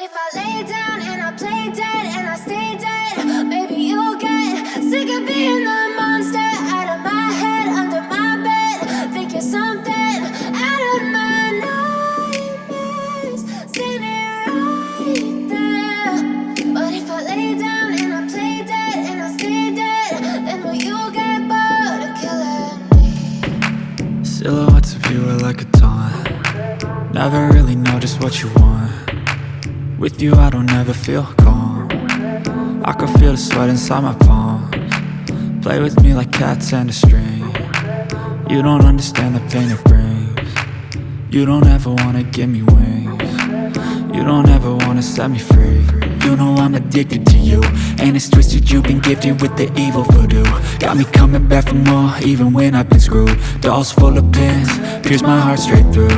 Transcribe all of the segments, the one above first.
if I lay down and I play dead and I stay dead, maybe you'll get sick of being the monster out of my head, under my bed. Think you're something out of my nightmares, standing right there. But if I lay down and I play dead and I stay dead, then will you get bored of killing me? Silhouettes of you are like a taunt. Never really know just what you want. With you I don't ever feel calm. I can feel the sweat inside my palms. Play with me like cats and a string. You don't understand the pain it brings. You don't ever wanna give me wings. You don't ever wanna set me free. You know I'm addicted to you, and it's twisted, you've been gifted with the evil voodoo. Got me coming back for more, even when I've been screwed. Dolls full of pins, pierce my heart straight through.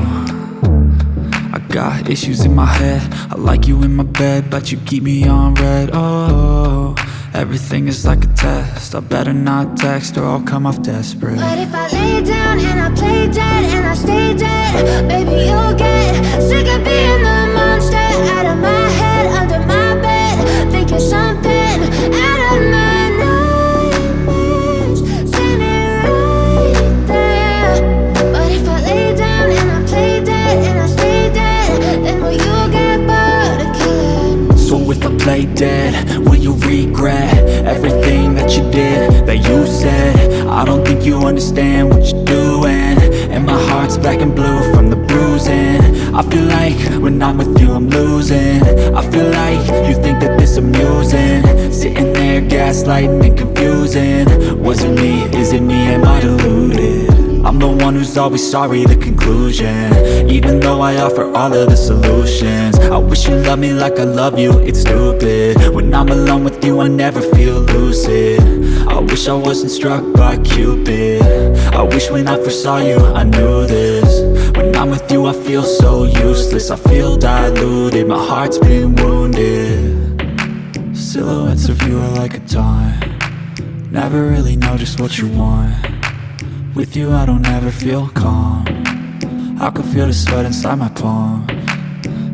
I got issues in my head, I like you in my bed, but you keep me on red. Oh, everything is like a test, I better not text or I'll come off desperate. But if I lay down and I play dead and I stay dead, baby you'll get sick of being the monster out of my head, under my bed. Think you're something out of my nightmares, standing right there. But if I lay down and I play dead and I stay dead, then will you get bored of killing me? So if I play dead, will you regret everything that you did, that you said? I don't think you understand what you're doing, and my heart's black and blue from the bruising. I feel like when I'm with you I'm losing. I feel like you think that this amusing, sitting there gaslighting and confusing. Was it me? Is it me? Am I deluded? I'm the one who's always sorry, the conclusion, even though I offer all of the solutions. I wish you loved me like I love you, it's stupid. When I'm alone with you I never feel lucid. I wish I wasn't struck by Cupid. I wish when I first saw you I knew this. When I'm with you I feel so useless, I feel diluted, my heart's been wounded. Silhouettes of you are like a taunt. Never really know just what you want. With you I don't ever feel calm. I can feel the sweat inside my palms.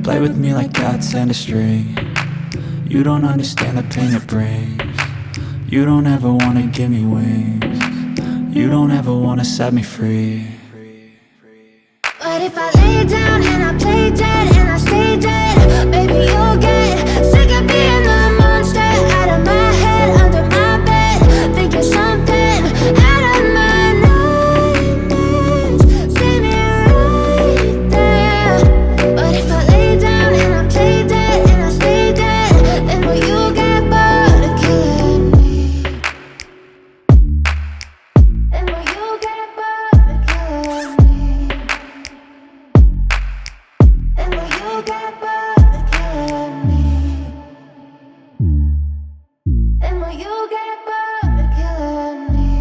Play with me like cats and a string. You don't understand the pain it brings. You don't ever wanna give me wings. You don't ever wanna set me free. But if I lay down and I play dead and I stay dead, baby you'll get sick of being the monster out of my head, under my bed. Think you're something out of my nightmares, standing right there. But if I lay down and I play dead and I stay dead, then will you get bored of killing me? Then will you get bored of killing me? And will you get bored of killing me? And will you get bored of killing me?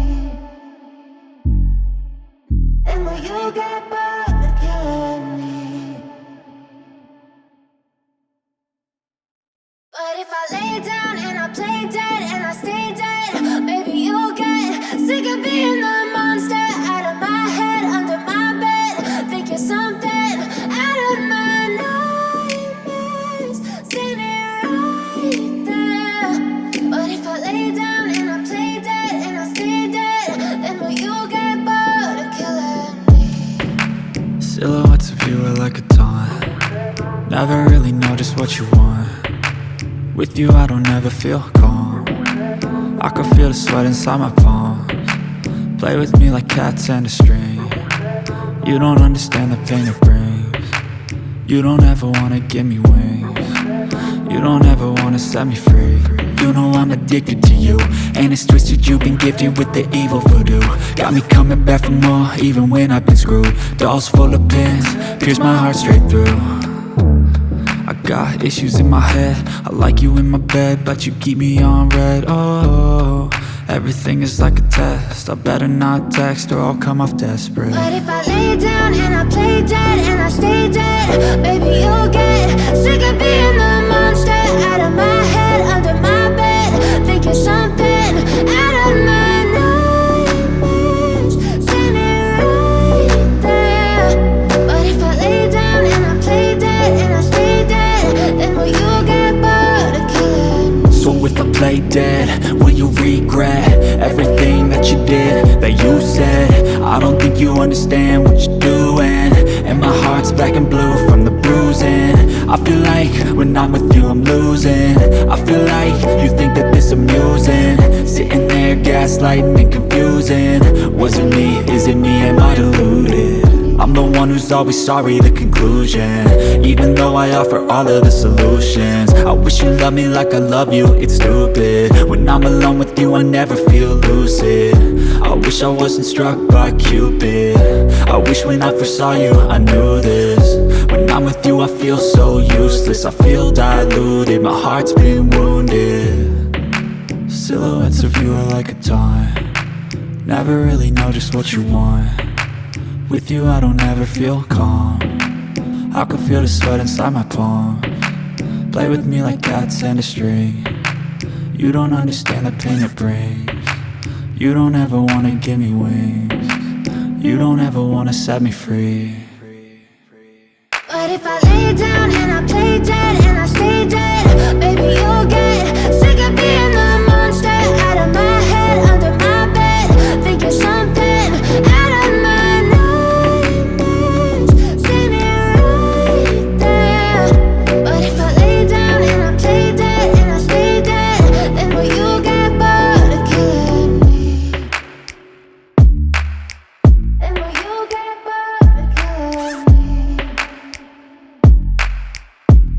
And will you get bored of killing me? But if I lay down and I play dead and I stay dead, maybe you'll get sick of being the monster out of my head, under my bed. Think you're something out of my nightmares, standing right there. But if I lay down and I play dead and I stay dead, then will you get bored of killing me? Silhouettes of you are like a taunt. Never really know just what you want. With you I don't ever feel calm. I can feel the sweat inside my palms. Play with me like cats and a string. You don't understand the pain it brings. You don't ever wanna give me wings. You don't ever wanna set me free. You know I'm addicted to you, and it's twisted, you've been gifted with the evil voodoo. Got me coming back for more, even when I've been screwed. Dolls full of pins, pierce my heart straight through. I got issues in my head, I like you in my bed, but you keep me on red. Oh, everything is like a test, I better not text or I'll come off desperate. But if I lay down and I play dead and I stay dead, baby you'll get sick of being the monster out of my head, under my bed. Think you're something out of my nightmares, standing right there. But if I lay down and I play dead and I stay dead, then will you play dead, will you regret everything that you did, that you said? I don't think you understand what you're doing, and my heart's black and blue from the bruising. I feel like when I'm with you I'm losing. I feel like you think that this amusing, sitting there gaslighting and confusing. Was it me? Is it me? Am I deluded? I'm the one who's always sorry, the conclusion. Even though I offer all of the solutions, I wish you loved me like I love you, it's stupid. When I'm alone with you I never feel lucid. I wish I wasn't struck by Cupid. I wish when I first saw you I knew this. When I'm with you I feel so useless, I feel diluted, my heart's been wounded. Silhouettes of you are like a taunt, never really know just what you want. With you I don't ever feel calm, I can feel the sweat inside my palms. Play with me like cats and a string, you don't understand the pain it brings. You don't ever wanna give me wings, you don't ever wanna set me free. But if I lay down and I play dead and I stay dead, baby you'll get sick of being the monster out of my head, under my bed. Think you're something out of my nightmares, standing right there. But if I lay down and I play dead and I stay dead, then will you get bored of killing me? Then will you get bored of killing me?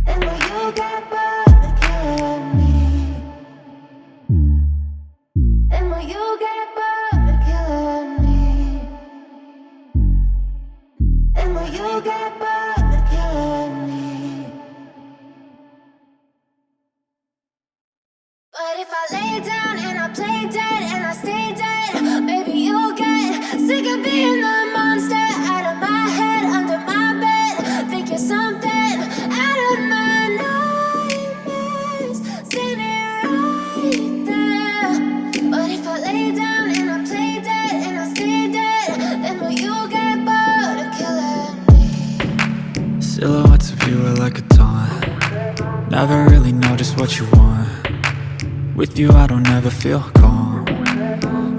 And will you get bored of killing me? And will you get bored of killing me? And will you get bored of killing me? But if I lay down and I play dead and I stay dead, baby you'll get sick of being the monster out of my head, under my bed. Think you're something out of my nightmares, standing right there. But if I lay down and I play dead and I stay dead, then will you get bored of killing me? Silhouettes of you are like a taunt, never really know just what you want. With you I don't ever feel calm,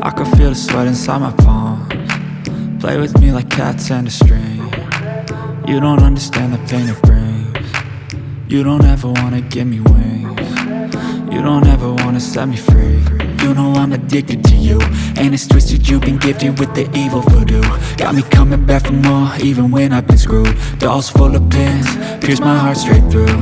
I can feel the sweat inside my palms. Play with me like cats and a string, you don't understand the pain it brings. You don't ever wanna give me wings, you don't ever wanna set me free. You know I'm addicted to you, and it's twisted, you've been gifted with the evil voodoo. Got me coming back for more, even when I've been screwed. Dolls full of pins, pierce my heart straight through.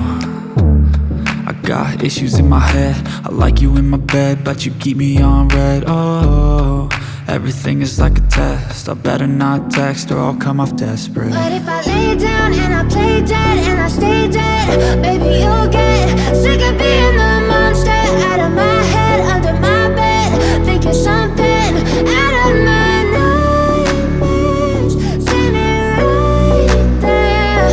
I got issues in my head, I like you in my bed, but you keep me on red. Oh, everything is like a test, I better not text or I'll come off desperate. But if I lay down and I play dead and I stay dead, baby you'll get sick of being the monster out of my head, under my bed. Think you're something out of my nightmares, standing right there.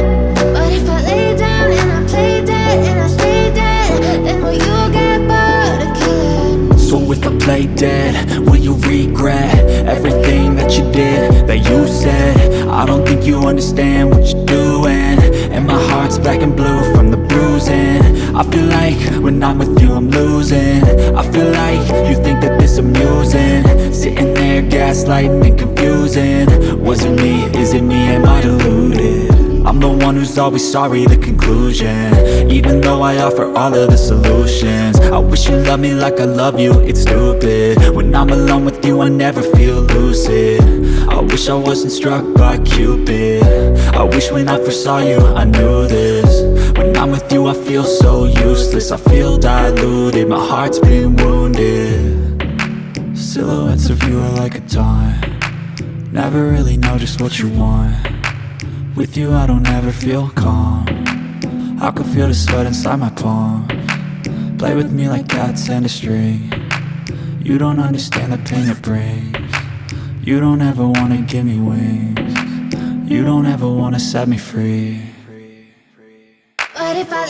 But if I lay down and I play dead and I stay dead, then will you get bored of killing me? So if I play dead, will you regret everything that you did, that you said? I don't think you understand what you're doing, and my heart's black and blue from the bruising. I feel like when I'm with you I'm losing. I feel like you think that this amusing, sitting there gaslighting and confusing. Was it me? Is it me? Am I deluded? I'm the one who's always sorry, the conclusion. Even though I offer all of the solutions, I wish you loved me like I love you, it's stupid. When I'm alone with you I never feel lucid. I wish I wasn't struck by Cupid. I wish when I first saw you I knew this. When I'm with you I feel so useless, I feel diluted, my heart's been wounded. Silhouettes of you are like a taunt, never really know just what you want. With you I don't ever feel calm, I can feel the sweat inside my palms. Play with me like cats and a string, you don't understand the pain it brings. You don't ever wanna give me wings, you don't ever wanna set me free. But if I